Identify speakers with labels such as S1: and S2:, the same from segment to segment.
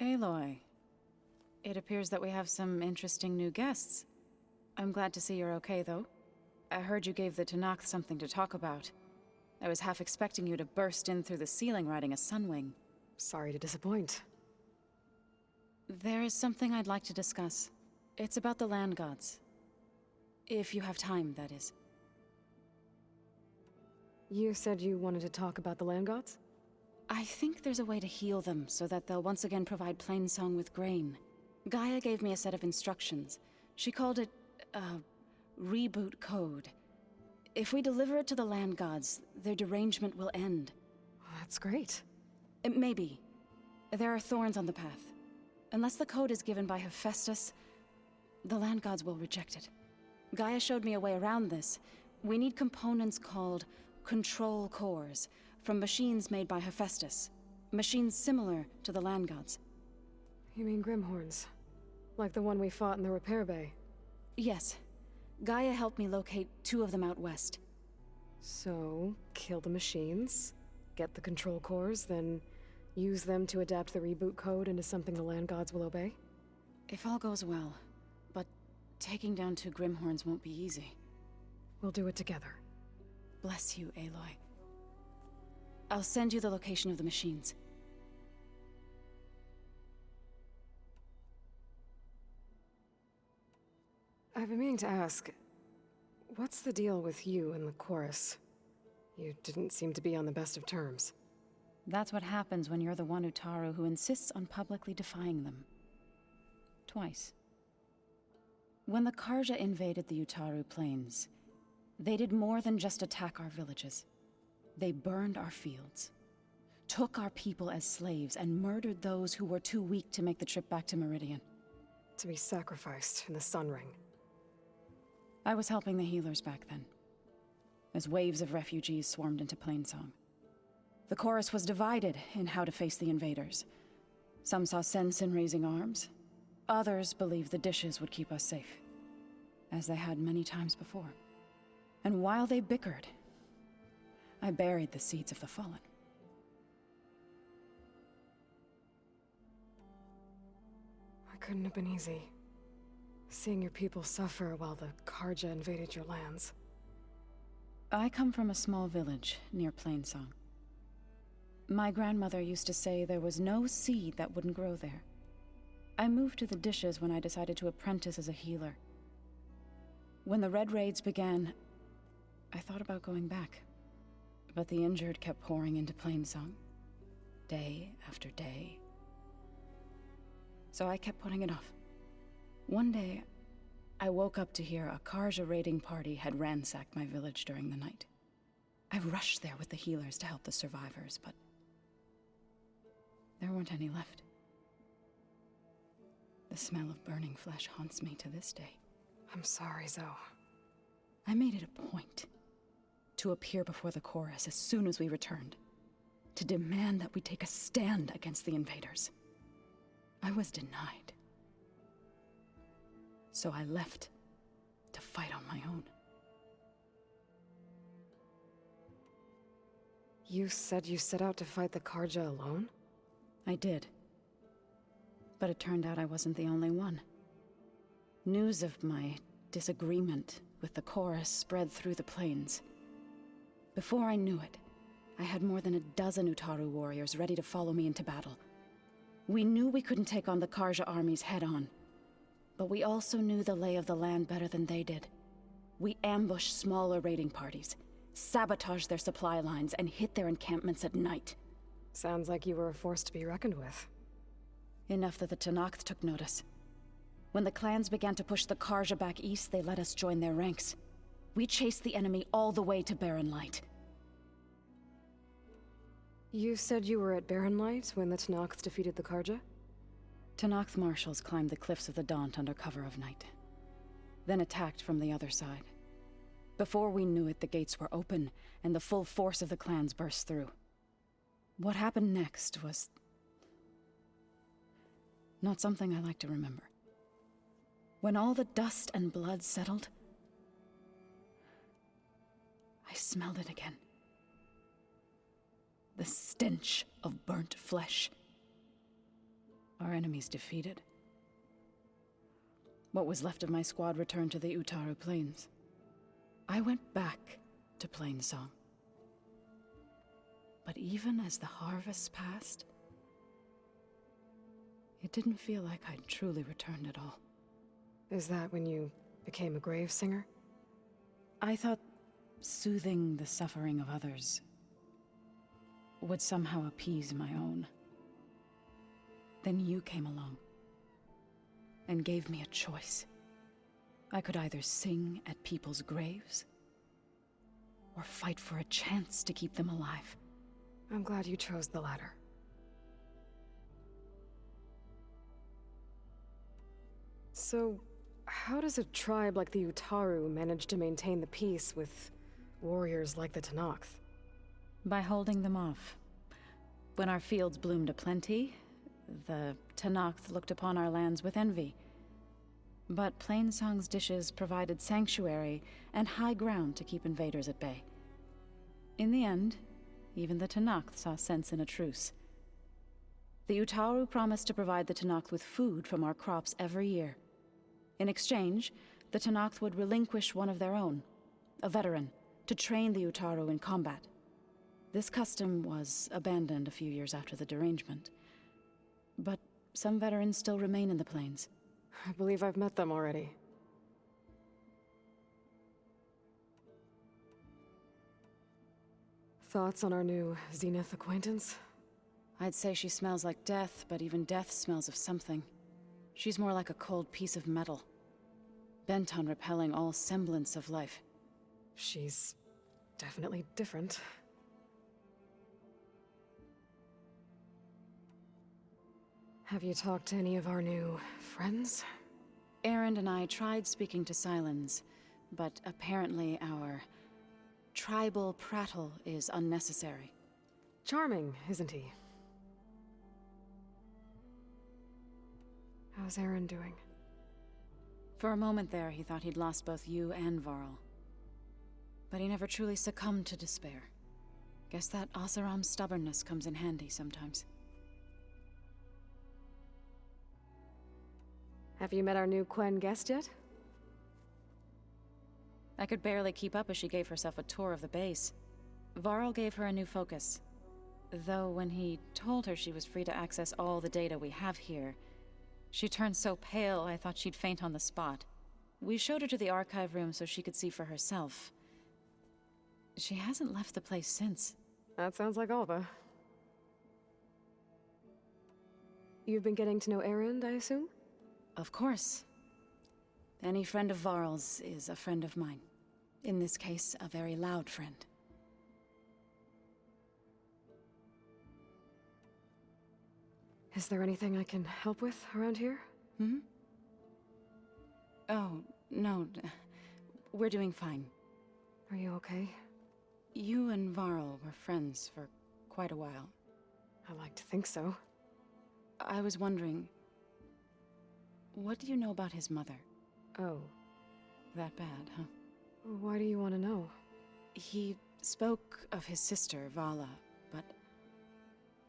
S1: Aloy, it appears that we have some interesting new guests. I'm glad to see you're okay, though. I heard you gave the Tenakth something to talk about. I was half expecting you to burst in through the ceiling riding a sunwing.
S2: Sorry to disappoint.
S1: There is something I'd like to discuss. It's about the land gods. If you have time, that is.
S2: You said you wanted to talk about the land gods?
S1: I think there's a way to heal them so that they'll once again provide Plainsong with grain. Gaia gave me a set of instructions. She called it a reboot code. If we deliver it to the land gods, their derangement will end.
S2: That's great.
S1: Maybe. There are thorns on the path. Unless the code is given by Hephaestus, the land gods will reject it. Gaia showed me a way around this. We need components called control cores from machines made by Hephaestus. Machines similar to the land gods.
S2: You mean Grimhorns? Like the one we fought in the repair bay?
S1: Yes. Gaia helped me locate 2 of them out west.
S2: So, kill the machines, get the control cores, then use them to adapt the reboot code into something the land gods will obey?
S1: If all goes well. But taking down 2 Grimhorns won't be easy.
S2: We'll do it together.
S1: Bless you, Aloy. I'll send you the location of the machines.
S2: I've been meaning to ask, what's the deal with you and the chorus? You didn't seem to be on the best of terms.
S1: That's what happens when you're the one Utaru who insists on publicly defying them. Twice. When the Karja invaded the Utaru plains, they did more than just attack our villages. They burned our fields, took our people as slaves, and murdered those who were too weak to make the trip back to Meridian.
S2: To be sacrificed in the Sun Ring.
S1: I was helping the healers back then, as waves of refugees swarmed into Plainsong. The chorus was divided in how to face the invaders. Some saw sense in raising arms. Others believed the dishes would keep us safe, as they had many times before. And while they bickered, I buried the seeds of the fallen.
S2: It couldn't have been easy. Seeing your people suffer while the Karja invaded your lands.
S1: I come from a small village near Plainsong. My grandmother used to say there was no seed that wouldn't grow there. I moved to the dishes when I decided to apprentice as a healer. When the Red Raids began, I thought about going back. But the injured kept pouring into Plainsong, day after day. So I kept putting it off. One day, I woke up to hear a Karja raiding party had ransacked my village during the night. I rushed there with the healers to help the survivors, but there weren't any left. The smell of burning flesh haunts me to this day.
S2: I'm sorry, Zoe.
S1: I made it a point to appear before the chorus as soon as we returned, to demand that we take a stand against the invaders. I was denied. So I left to fight on my own.
S2: You said you set out to fight the Karja alone?
S1: I did. But it turned out I wasn't the only one. News of my disagreement with the chorus spread through the plains. Before I knew it, I had more than a dozen Utaru warriors ready to follow me into battle. We knew we couldn't take on the Karja armies head-on, but we also knew the lay of the land better than they did. We ambushed smaller raiding parties, sabotaged their supply lines, and hit their encampments at night.
S2: Sounds like you were a force to be reckoned with.
S1: Enough that the Tenakth took notice. When the clans began to push the Karja back east, they let us join their ranks. We chased the enemy all the way to Barren Light.
S2: You said you were at Barren Light when the Tenakth defeated the Karja?
S1: Tenakth marshals climbed the cliffs of the Daunt under cover of night, then attacked from the other side. Before we knew it, the gates were open, and the full force of the clans burst through. What happened next was not something I like to remember. When all the dust and blood settled, I smelled it again. The stench of burnt flesh. Our enemies defeated. What was left of my squad returned to the Utaru Plains. I went back to Plainsong. But even as the harvests passed, it didn't feel like I'd truly returned at all.
S2: Is that when you became a grave singer?
S1: I thought soothing the suffering of others would somehow appease my own. Then you came along and gave me a choice. I could either sing at people's graves or fight for a chance to keep them alive.
S2: I'm glad you chose the latter. So, how does a tribe like the Utaru manage to maintain the peace with warriors like the Tenakth?
S1: By holding them off. When our fields bloomed aplenty, the Tenakth looked upon our lands with envy. But Plainsong's dishes provided sanctuary and high ground to keep invaders at bay. In the end, even the Tenakth saw sense in a truce. The Utaru promised to provide the Tenakth with food from our crops every year. In exchange, the Tenakth would relinquish one of their own, a veteran, to train the Utaru in combat. This custom was abandoned a few years after the derangement. But some veterans still remain in the plains.
S2: I believe I've met them already. Thoughts on our new Zenith acquaintance?
S1: I'd say she smells like death, but even death smells of something. She's more like a cold piece of metal, bent on repelling all semblance of life.
S2: She's definitely different. Have you talked to any of our new friends?
S1: Erend and I tried speaking to Sylens, but apparently our tribal prattle is unnecessary.
S2: Charming, isn't he? How's Aaron doing?
S1: For a moment there, he thought he'd lost both you and Varl. But he never truly succumbed to despair. Guess that Oseram's stubbornness comes in handy sometimes.
S2: Have you met our new Quen guest yet?
S1: I could barely keep up as she gave herself a tour of the base. Varl gave her a new focus. Though when he told her she was free to access all the data we have here, she turned so pale I thought she'd faint on the spot. We showed her to the archive room so she could see for herself. She hasn't left the place since.
S2: That sounds like Alva. You've been getting to know Erend, I assume?
S1: Of course. Any friend of Varl's is a friend of mine. In this case, a very loud friend.
S2: Is there anything I can help with around here?
S1: Hmm? Oh, no. We're doing fine.
S2: Are you okay?
S1: You and Varl were friends for quite a while.
S2: I like to think so.
S1: I was wondering, what do you know about his mother?
S2: Oh.
S1: That bad, huh?
S2: Why do you want to know?
S1: He spoke of his sister, Vala, but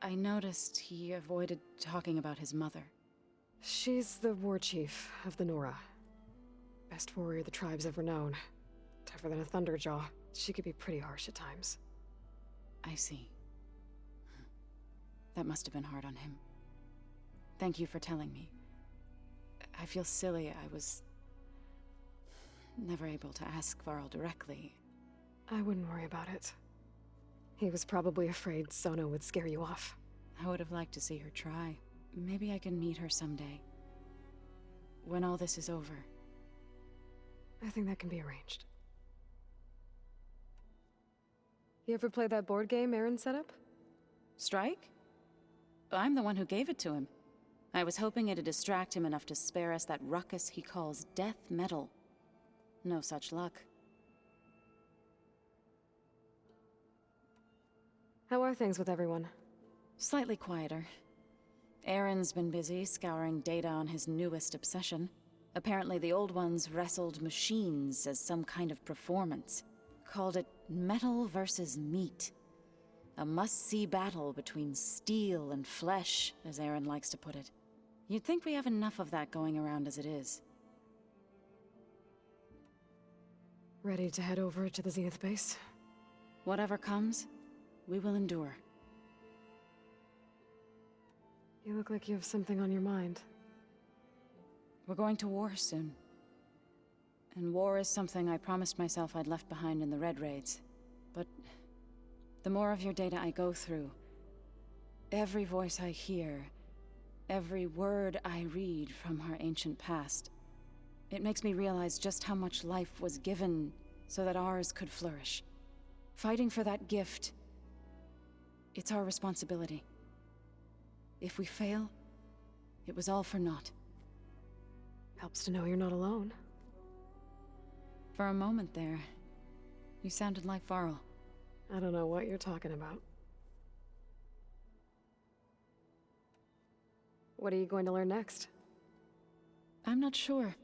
S1: I noticed he avoided talking about his mother.
S2: She's the war chief of the Nora. Best warrior the tribe's ever known. Tougher than a Thunderjaw. She could be pretty harsh at times.
S1: I see. That must have been hard on him. Thank you for telling me. I feel silly. I was never able to ask Varl directly.
S2: I wouldn't worry about it. He was probably afraid Sona would scare you off.
S1: I would have liked to see her try. Maybe I can meet her someday. When all this is over.
S2: I think that can be arranged. You ever play that board game Aaron set up?
S1: Strike? I'm the one who gave it to him. I was hoping it'd distract him enough to spare us that ruckus he calls death metal. No such luck.
S2: How are things with everyone?
S1: Slightly quieter. Aaron's been busy scouring data on his newest obsession. Apparently the old ones wrestled machines as some kind of performance. Called it metal versus meat. A must-see battle between steel and flesh, as Aaron likes to put it. You'd think we have enough of that going around as it is.
S2: Ready to head over to the Zenith base?
S1: Whatever comes, we will endure.
S2: You look like you have something on your mind.
S1: We're going to war soon. And war is something I promised myself I'd left behind in the Red Raids. But the more of your data I go through, every voice I hear, every word I read from our ancient past, it makes me realize just how much life was given so that ours could flourish. Fighting for that gift, it's our responsibility. If we fail, it was all for naught.
S2: Helps to know you're not alone.
S1: For a moment there, you sounded like Varl.
S2: I don't know what you're talking about. What are you going to learn next?
S1: I'm not sure.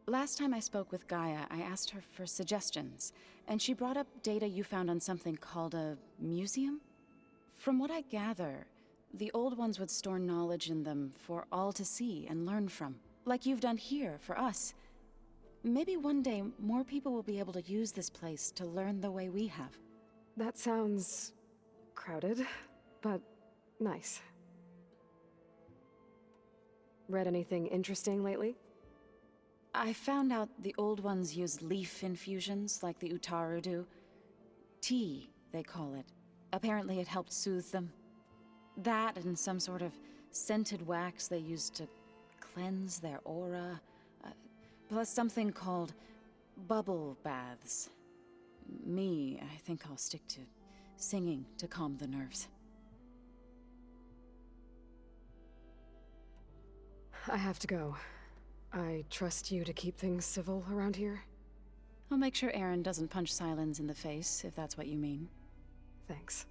S1: Last time I spoke with Gaia, I asked her for suggestions, and she brought up data you found on something called a museum? From what I gather, the old ones would store knowledge in them for all to see and learn from, like you've done here for us. Maybe one day more people will be able to use this place to learn the way we have.
S2: That sounds crowded, but nice. Read anything interesting lately?
S1: I found out the old ones use leaf infusions like the Utaru do. Tea, they call it. Apparently it helped soothe them. That and some sort of scented wax they used to cleanse their aura. Plus something called bubble baths. I think I'll stick to singing to calm the nerves.
S2: I have to go. I trust you to keep things civil around here.
S1: I'll make sure Aaron doesn't punch Sylens in the face, if that's what you mean.
S2: Thanks.